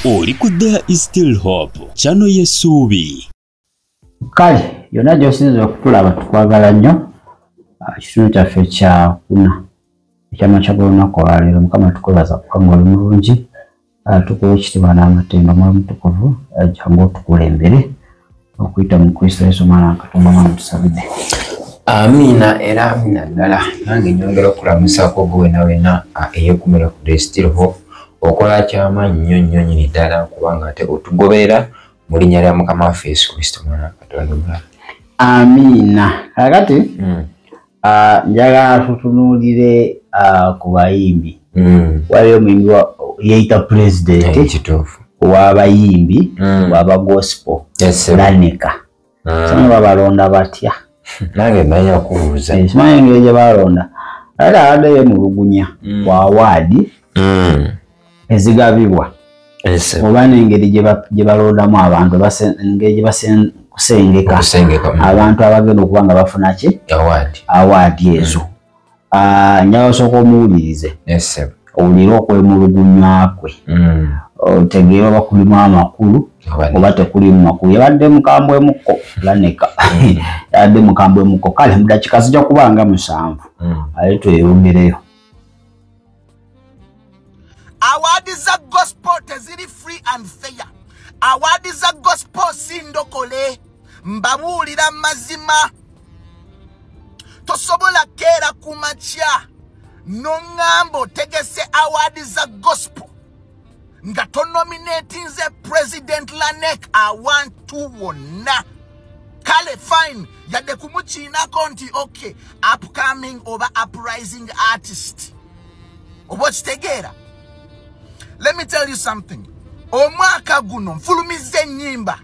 Oli ku There Is Still Hope channel y'essuubi. Kale yonna gy'osinza okutulaba tukwagala nnyo. Kitundu kyaffe kya kuna ekyamakya g'olunaku olwaleero Mukama tukwebaza kubanga oli mulungi. Tukuwa ekitiibwa n'amatemba mwoyo mutukuvu jangu otukulembere okuyita mu Kristo Yesu Mwana Katonda Mwana tusabidde. Amina era amina ddala. Nange nyongera okulamusaako gwe wena eyeekumira ku There Is Still Hope okola ky'amaanyi nnyo nnyini ddala kubanga ate otugoberera mu linnya lya Mukama waffe Yesu Kristo Mwana Katonda omulala. Amina. Kakati njagala tutunuulire ku bayimbi. Waliwo omuyimbi yeeyita President w'abayimbi w'aba gospel Laneka. Simanyi babalonda batya. Nange manya kubuuza. Simanyi engeri gye balonda. Ate abadde yemulugunya ku awaadi ezigabibwa. Oba n'engeri gye balondamu abantu engeri gye kusengeka abantu abagenda okuba nga bafuna ki awaadi ezo. Njagala osooka omuwulirize owulire okwemulugunya kwe otegeera oba kulimu amakulu oba tekulimu makulu. Yabadde mukambwe mukko Laneka yabadde mukambwe mukko. Kale mu dakika zijja kuba nga 7 ate tweyongereyo. Awadi za gospel teziri free and fair. Awadi za gospel sindokole mbabuulira mazima. Tosobola kera kumakya nongambo tegese awadi za gospel nga tonominating ze President Lanek awantu wonna. Kale fine yadde kumukiinako nti okay upcoming oba uprising artist oba kitegeera. Let me tell you something. Omwaka guno nfulumiza ennyimba.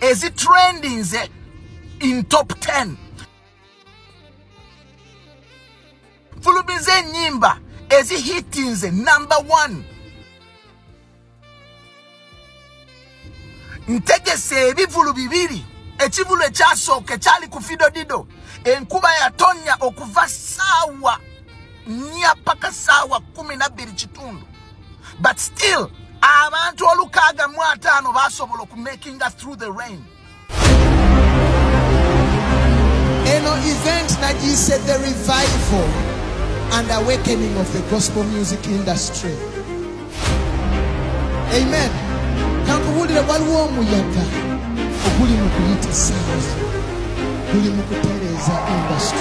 Is it trending in top 10? Fulubize nyimba is it hitting number 1? Ntegese ebivulu bibiri ekivulu ekyasooka kyali ku Fido Dido enkuba yatonya okuva saawa 4 paka saawa 12 but still abantu olukaaga mu 5 basobola oku making us through the rain. Eno event najise the revival and awakening of the gospel music industry. Amen. Kankubulire waliwo omuyaga oguli mu kuyita sound guli mu kutereeza industry.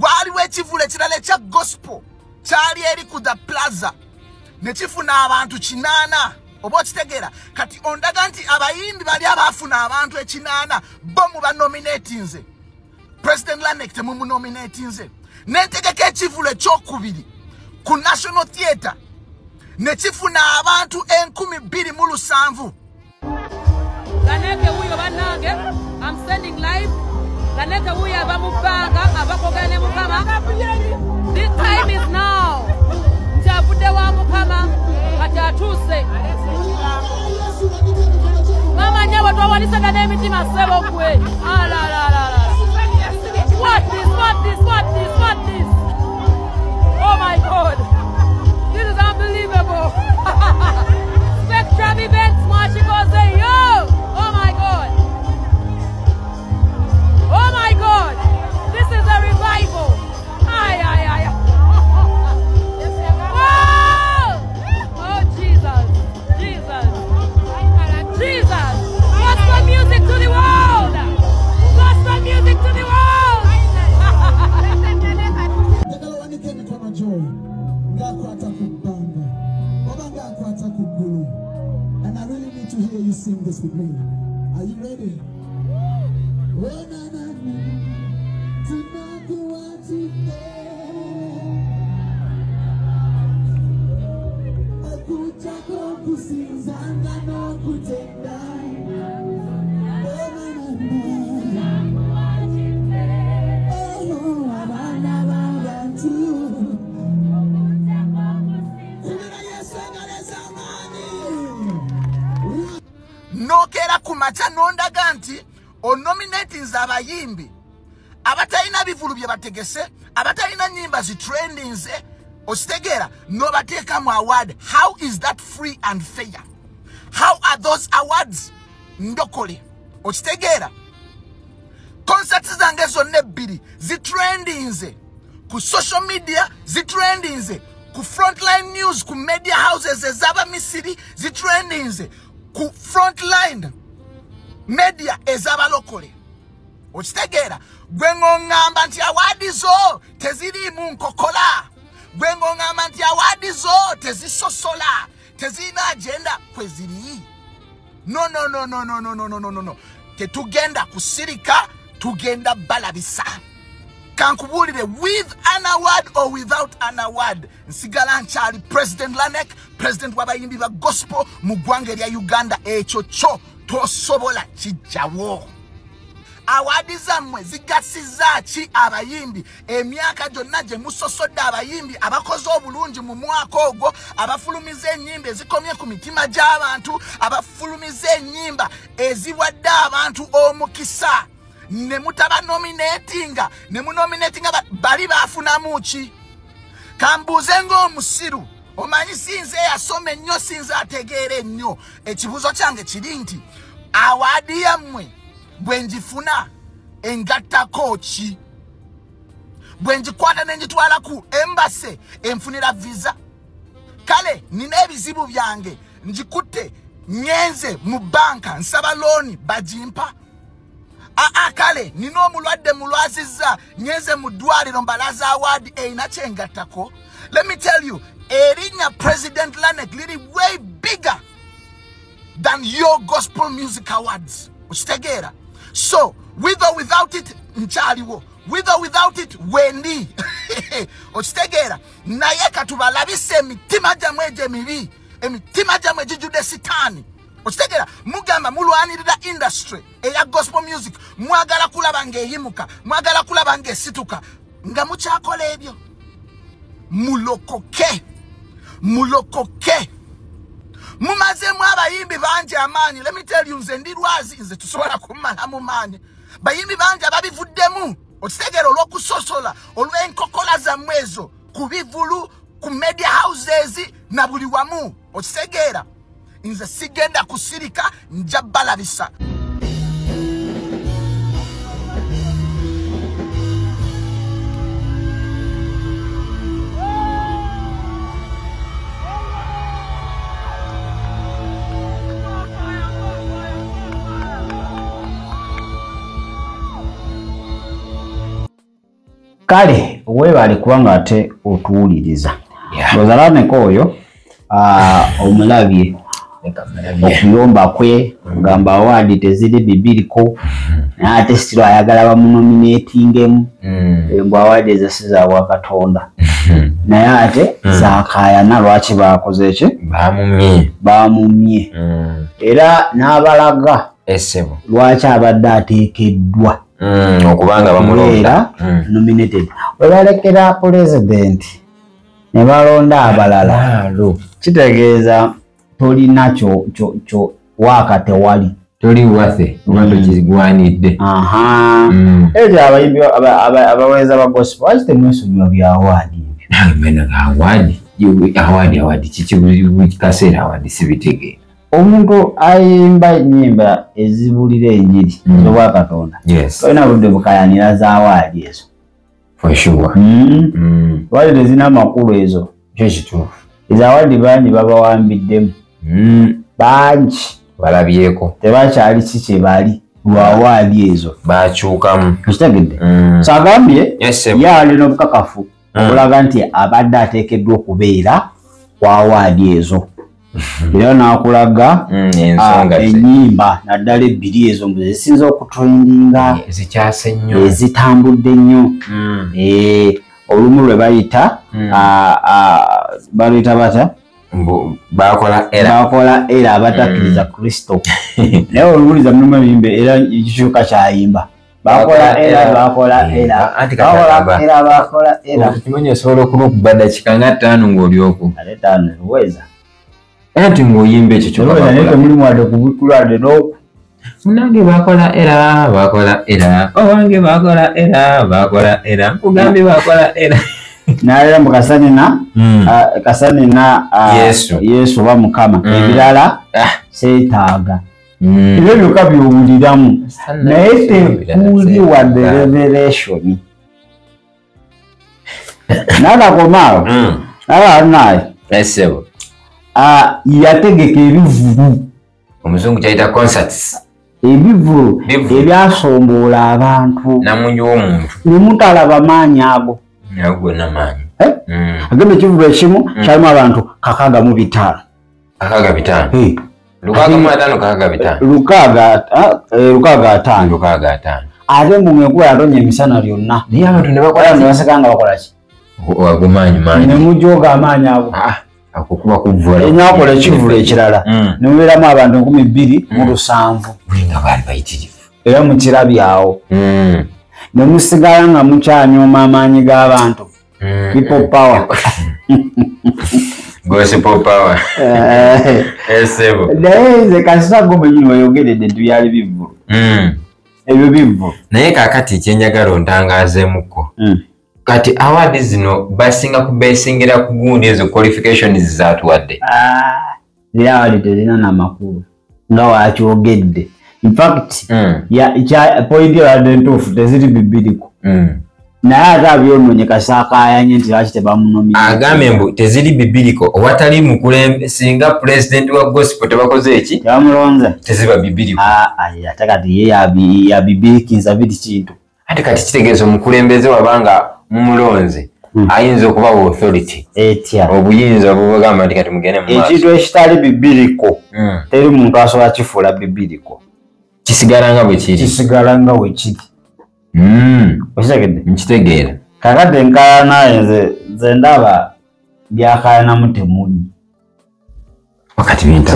Waliwo ekivule ekirala ekya gospel kyali eri ku the plaza nekifuna abantu 8 oba okitegeera kati ondaga nti abayimbi bali abafuna abantu 8 bo mu banominatinze President Lanek temumunominatinze. Nentegeka ekivule ekyokubiri ku National Theatre nekifuna abantu 2,207. Laneke huyo banange I'm sending live. Laneke huyo abamupanga abakogane mukama. This time is now. Njabude wa mukama katatuse. Mama nyawa twawanisana n'emitima sebo kwe. Ala la la la. What this? Oh my God. This is unbelievable. Spectrum events marching on say yo. Oh my God. Oh my God. This is a revival. Ay. Oh Jesus. Gospel music to the world. Gospel music to the world. And I really need to hear you sing this with Nokera kumacha nondaga nti onominating abayimbi abatalina bivulu bye bategese abatalina nyimba zitrendinze ostegeera no bateeka mu award. How is that free and fair? How are those awards ndokole? Ostegeera concerts zange zonna ebbiri zitrendinze ku social media, zitrendinze ku frontline news, ku media houses ezaba Misiri, zitrendinze ku frontline media ezaba lokole. Okitegera gwe ng'ongamba nti awadi zo tezirimu nkokola, gwe ng'ongamba nti awadi zo tezisosola, tezirina agenda kweziri. No. Tetugenda kusirika, tugenda balabisa. Kankubulire, with an award or without an award, nsigala nkyali President Lanek, President w'abayimbi ba gospel mu ggwanga lya Uganda. Ekyo kyo tosobola kijjawo. Awadi zammwe zigasiza ki abayimbi? Emyaka gyonna gye musosodde abayimbi abakoze obulungi mu mwaka ogwo, abafulumiza ennyimba ezikomye ku mitima gy'abantu, abafulumiza ennyimba eziwadde abantu omukisa, ne mutaba nominatinga, ne munominatinga bali bafunamu ki? Kambuuze ng'omusiru, omanyi sinze yasoma ennyo, sinze ategeera ennyo. Ekibuuzo kyange kiri nti awadi yammwe bwe njifuna engattako ki? Bwe njikwata ne njitwala ku embassy enfunira visa? Kale nina ebizibu byange, njikutte nyenze mu banka nsaba looni bagimpa? Kale nina omulwadde mulwazizza nyenze mu ddwaliro mbalaza award eyina kyengattako? Let me tell you, erinnya President Lanek liri way bigger than your gospel music awards. Okitegera? So, with or without it, nchaliwo. With or without it, wendi. Okitegera? Naye katubalabise emitima gyamwe gy'emibi, emitima gyamwe gijjudde sitaani. Okitegera? Mugamba mulwanirira industry eya gospel music, mwagala kulaba ng'eyimuka, mwagala kulaba ng'esituka, nga mukyakola ebyo. Mulokoke. Mumazemu abayimbi bangi amaanyi. Let me tell you, nze ndi lwazi, nze tusobola kumalamu maanyi. Bayimbi bangi ababivuddemu, okitegera, olw'okusosola, olw'enkokola zammwe ezo, ku bivulu, ku media houses na buli wamu. Okitegera? Nze sigenda kusirika, nja balabisa. Kale weebale kubanga ate otuwuliriza. Lanek oyo omulabye okuyomba kwe, gamba awadi teziri bibiriko, naye ate sitiro ayagala bamunominatingemu. Mbu awadi ezasiza wa Katonda, naye ate zaakayana lwaki bakoze ki? Bamumye. Era n'abalaga lwaki abadde ateekeddwa okubanga bamulonda nominated. Webalekera president ne balonda abalala, kitegeeza tolina kyo waaka tewali, toli wathe lwando kizigwanidde. Ebyo abayimbi abaweza ba gospel lwaki temwesonyiwa bya awadi ebyo? Awadi kiki buli kaseera awadi sibitegeera. Omuntu ayimba ennyimba ezibulira enjiri z'obwa Katonda, tolina budde bukayanira za awadi ezo. For sure. Awadi tezina amakulu ezo. Kyo kituufu. Ezo awadi bangi babawambiddemu. Bangi balabyeko. Tebakyali ki kye bali lwa awadi ezo. Bakyukamu. Kitegedde? So agambye ye alina obukakafu obulaga nti abadde ateekeddwa okubeera ku awadi ezo. era nakulaga ennyimba naddala ebbiri ezo mbu zisinza okutrendinga zikyase nnyo ezitambudde nnyo olumu lwe bayita baluyita bata bakola era abatakkiriza Kristo naye oluwuliza mulimu ebimbe era ekikyuka kyayimba bakola era kimanyi osobola okuba okuba dakiika nga 5 ng'olyoku ate 5 luweza anti ng'oyimba ekyo kyokka naye temulimu wadde kubikulwadde n'oku munange bakola era owange bakola era nkugambye bakola era nalera mu kasanina Yesu oba Mukama ebirala seetaaga ebyo byokka byowuliramu naye tekuli wadde revelation nanakomaawo naye yategeka ebivulu omuzungu kyayita concerts ebivulu ebyasomboola abantu namungi w'omuntu ne mutalaba maanyi ago agenda ekivulu ekimu kyalimu abantu 65 655 ate mbungenkuba yatonya emisana lyonna naye abantu ne bakola nga bakolaki wagumaanyi ne mujooga amaanyi ago akukuba kuvula enyakola ekivulu ekirala ne mubeeramu abantu 27,000 nga baali bayitirivu era mukirabyawo ne musigala nga mukyanyooma amaanyi g'abantu people power gospel power esebo naye nze kasita gomenyi wayogeredde nti byali bivulu ebyo bivulu naye kaakati kyenjagala ontangaazeemuko kati awadi zino basinga kubeesingira ku gundi ezo qualifications zaatuwadde ziri awadi tezina namakulu nga wakyogedde infact point yadde entuufu teziri bibiriko naye ate abyonoonye kasaakayanye nti lwaki tebamunomire agambye mbu teziri bibiriko owatali mukulembe singa pulezidenti wa gospel tebakoze eki tebamulonze teziba bibiriko ate kati ye yabibirikinza biri kintu ate kati kitegeeza omukulembeze wabanga mumulonze ayinza okubawa authority etya obuyinza obubagamba nti kati mugende mu maaso ekintu ekitali bibiriko teri muntu asobola kifuula bibiriko kisigala nga bwe kiri okitegedde nkitegeera kakati enkaayana nze ndaba byakaayanamu temuli wakati bintu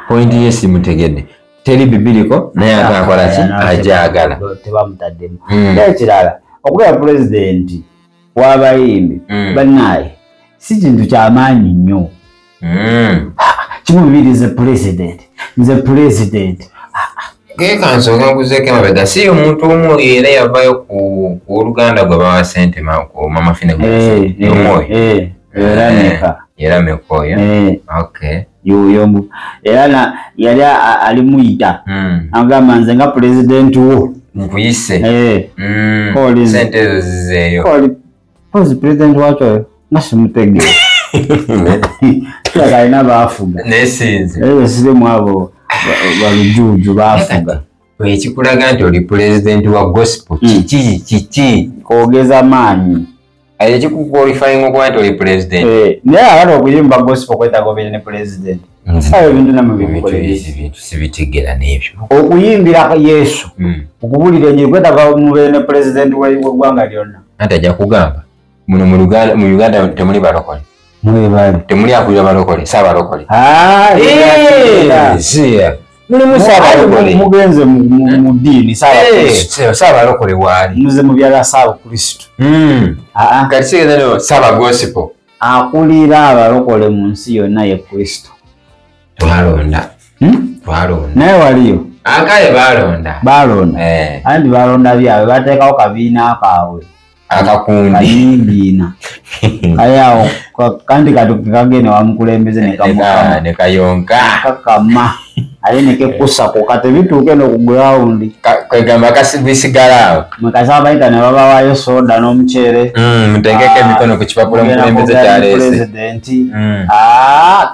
pointi ye simutegedde teri bibiriko naye akakola ki ajaagala tebamutaddemu naye ekirala okubeera pulezidenti w'abayimbi bannaye si kintu kyamaanyi nnyo kimubiri nze pulezidenti Kekansoka nkuzeeko emabega si omuntu omu era yavaayo ku oluganda gwe bawa ssente mama fine omwoyo era mekoyo yoyo era yali alimuyita agamba nze nga pulezidenti wo nkuyise ssente ezo zizeeyo pozi pulezidenti wakyo nga simutegeera alina baafuga naye sinze eyo sirimu abo balujuju bafuga ekikulaga nti oli pulezidenti wa gospel kiki kwogeza maanyi ekikukwalifying okuba nti oli pulezidenti naye akati okuyimba gospel kwetaaga obeere ne pulezidenti ayo ebintu bintu sibitegera n'ebyo okuyimbira Yesu okubulira enjiri kwetaaga mubeere ne pulezidenti w'eggwanga lyonna anti ajja kugamba muno mu Uganda temuli balokole temuli akulira balokole saabalokole mulimu saabalokole mugenze mu ddiini saabalokole waali muze mu byala saabakristo kati kitegeeza nti saabagosipo akulira abalokole mu nsi yonna ye Kristo twalonda naye waliyo akale balonda anti balonda byabwe bateekawo kabiina kaabwe akakundi ayawo kandi kagene wamukulembeze nekayonka kakama ale nekekusako kati bituuke nokugrawundi kwegamba kasibisigalawo mwekasaba bayita ne babawayo soda n'omuceere mutegeke emikono ku kipapula mukulembeze kyaleese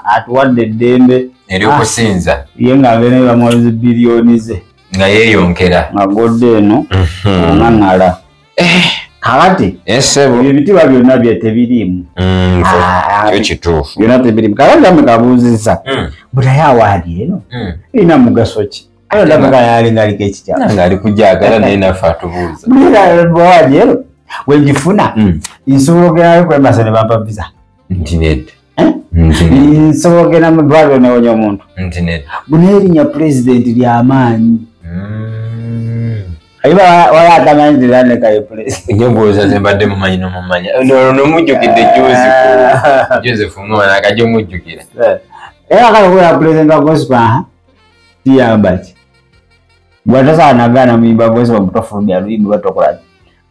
atuwadde eddembe eryokusinza ye nga abeera ne bamuwabiza biliyoni ze nga yeeyonkera nga godde eno nga ŋŋala kakati esebo ebitiibwa byonna byetebirimu kituufu byonna tebirimu kakati amekabuuzisa butaye awaadi eno erina mugaso ki ndabika yalingaliko ekitya ngaali kujagala naye naffe atubuuza awaadi eno wegifuna nsobola ogerayo kwembasa ne bampa visa nti nedda nsobola ogenda mu ddwaliro newonya omuntu nti nedda bunaye erinnya pulezidenti lyamaanyi aiba wala atamanyi nti Laneka pulezidenti nyoboza zembadde mumanyi nomumanya nomujjukidde Joseph Ngoma akajja omujjukira era kale okubeera pulezidenti wa gospel tiyamba ki bwatasaanagaana muyimba gospel butofulumya luyimbi batokolaki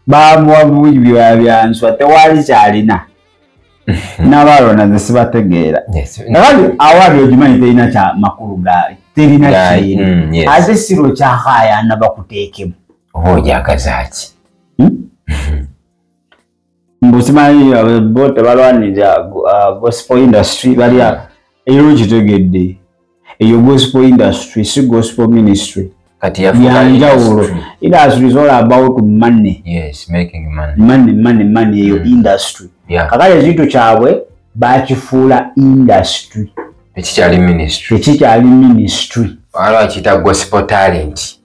bamuwa buuyi byanswa tewali kyalina n'abalona ze sibategeera kakati awaadi ogimanyi terina kya makulu gaali terina kintu ate siro kyakaayana bakuteekemu ojagazaki mbusimanyi bo tebalwanirira gospel industry balya ero kitegedde eyo gospel industry si gospel ministry kati yanjawulo industry is all about money. Yes, making money. Money eyo industry kakati ekintu kyabwe bakifuula industry tekikyali ministry waliwo akiyita gospel talent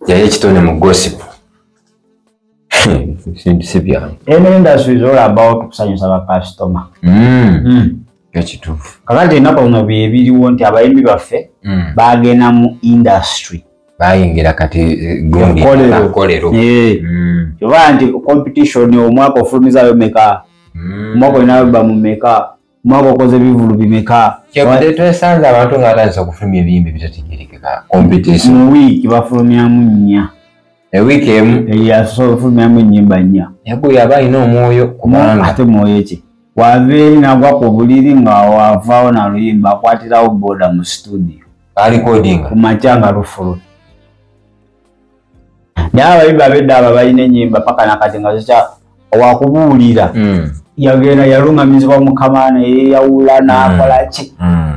yali ekitone mu gospel si byangu eno industry is all about kusanyusa bakasitoma ekituufu kakati ennaku zino byebiriwo nti abayimbi baffe bagenda mu industry bayingira kati kolero kyova nti competition omwaka ofulumizayo meka omwaka olina albamu meka omwaka okoze bivulu bimeka kyebudde twesanze abantu nga batandisa okufulumya ebiyimbi bitategerekeka competition mu wiiki bafulumyamu 4 ewiiki emu yasobola ofulumyamu ennyimba 4 yaguyo aba alina omwoyo kubanga ate mwoyo ki waveeri nagwa ku buliri nga wavaawo na luyimba akwatirawo boda mu studio alikodinga kumakya nga lufulu naye abayimbi abedda aba balina ennyimba paka nakati nga zikya wakubuulira yagenda yalungamizibwa mukama neyeyawula nakola ki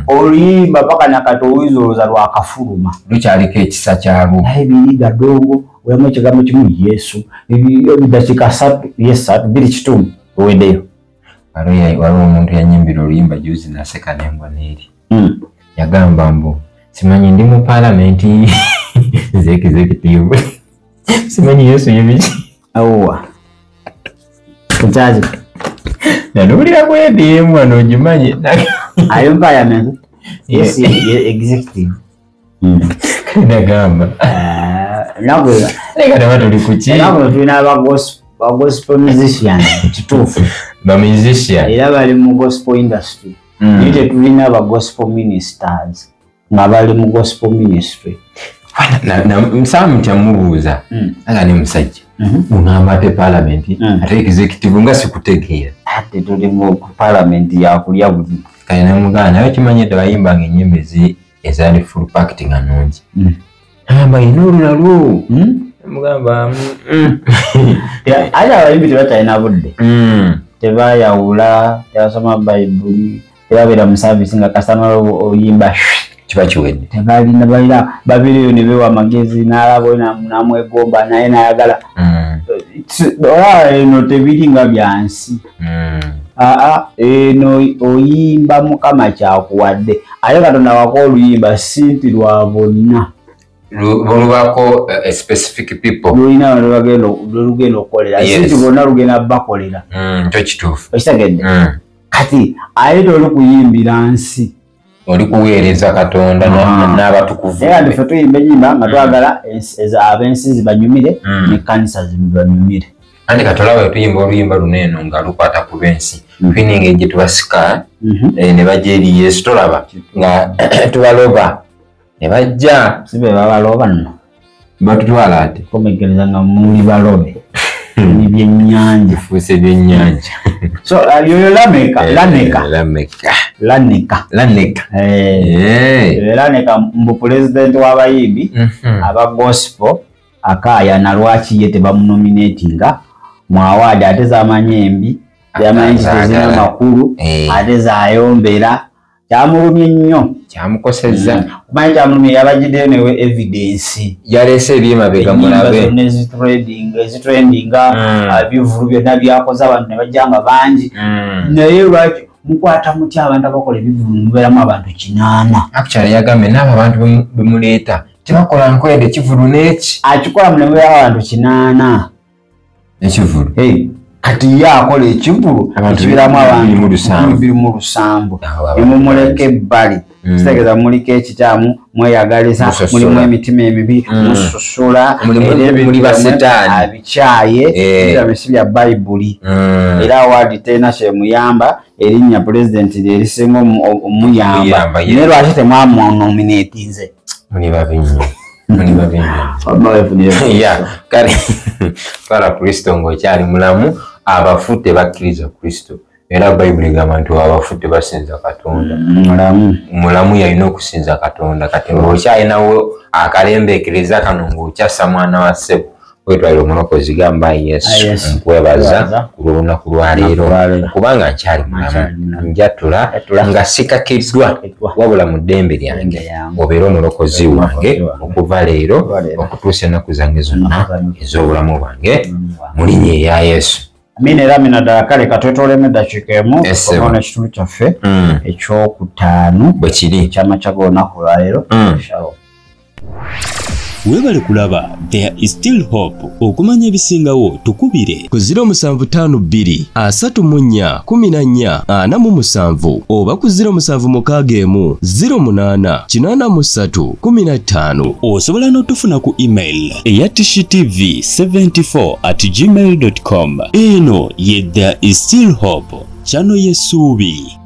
oluyimba paka nakati owizoloza lwakafuluma lukyaliko ekisa kyalwo naye biriga dongo olamu ekigambo kimu yesu ebidakiika 2 oweddeyo waliwo omuntu yanyimbira oluyimba juzi naseka nengwa neeri yagamba mbu simanyi ndi mu paalamenti zekizekitiivu simanyi yesu yebiki awowa kukyaki nanubulira kwediemu wano ogimanyi ali mu paalamenti yes executive nagamba leka taba tuli kuki tulina abagospel musician kituufu bamusician era bali mu gospel industry naye tetulina abagospel ministers nga bali mu gospel ministry Sam kyamubuuza aga ne musajja ungamba ate paalamenti ate executive nga sikutegeera ate tuli mu paalamenti yakulya buli kale namugamba naye kimanyidde bayimbanga ennyimba ezali full packed nga nnungi agamba ina olulalwo namugamba ate abayimbi tebatalina budde tebayawula tebasoma bayibuli tebabeera mu saavisi nga kasitama oyimba kiba kiwedde tebalina balina babireyo ne bewa amagezi n'alaba namwegomba naye nayagala olaba eno tebiri nga byansi eno oyimba mukama kyakuwadde ate katonda wako oluyimba sinti lwa bonna lubako specific people lulina lugenda okukolera sinti bonna lugenda bakolera kyo kituufu okitegedde kati ate toli kuyimbira nsi oli kuweereza katonda n'abatukuvu era ndife tuyimba enyimba nga twagala ab'ensi zibanyumire n'ekkanisa zibanyumire andi katolawe tuyimba oluyimba luneeno nga lukwata ku b'ensi tulina engeri gye tubasika ne bajja eri yesu tolaba nga tubaloba ne bajja sibe babaloba nno batutwala ate komegereza nga muli balobe ni byennyanja fuuse byennyanja so yoyo Laneka mbu pulezidenti w'abayimbi aba gospel akaayana lwaki ye tebamunominatinga mu awaadi ate zamanyi embi yamanyi kitezina makulu ate zayombera kyamulumye nnyo kyamukosezza kumanyi kyamulumye yabagiddeyo newe evidence yaleese ebyemabega mulabe ezitrendinga bivulu byonna byakoze abantu ne bajja nga bangi naye lwaki mukwata mutya abantu abakola ebivulu mubeeramu abantu 8 actually yagambye n'abo abantu bemuleeta tebakola nkwede ekivulu n'eki akikola munemubeeramu abantu 8 ekivulu kati ye akola ekivulu ekibiramu abantu 207 nemumuleka ebbali kitegeeza muliko ekikyamu mweyagaliza mulimu emitima emibi mususula muli basetaani abikyaye ebirabisi bya bayibuli era awaadi tena kyemuyamba erinnya pulezidenti lyerisinga omuyamba naye lwaki temwamunominatinze muli babinyo kale twala kristo ng'okyali mulamu abafu tebakkiriza kristo era bayibuli egamba nti abafu tebasinza katonda mulamu yalina okusinza katonda kati ng'okyalinawo akalembeekeriza kano ng'okyassa mwana wa ssebo wetwalira omulokozi gamba yesu nkwebaza ku lw'olunaku lwaleero kubanga nkyali mulamu njatula nga sikakiddwa wabula mu ddembe lyange obeera omulokozi wange okuva leero okutuusa ennaku zange zonna ez'obulamu bwange mu linnya erya yesu amina era amina ddala kale katwetolemu eddakiika emu okubaona ekitundu kyaffe ekyokutaano bwe kiri ekyamakya g'olunaku lwaleero Webale kulaba There is Still Hope. Okumanya ebisingawo tukubire ku 0752 34 14 47 oba ku 0761 08 83 15. osobola n'otufuna ku email eya tshitv74@gmail.com. eno ye There is Still Hope channel y'essuubi.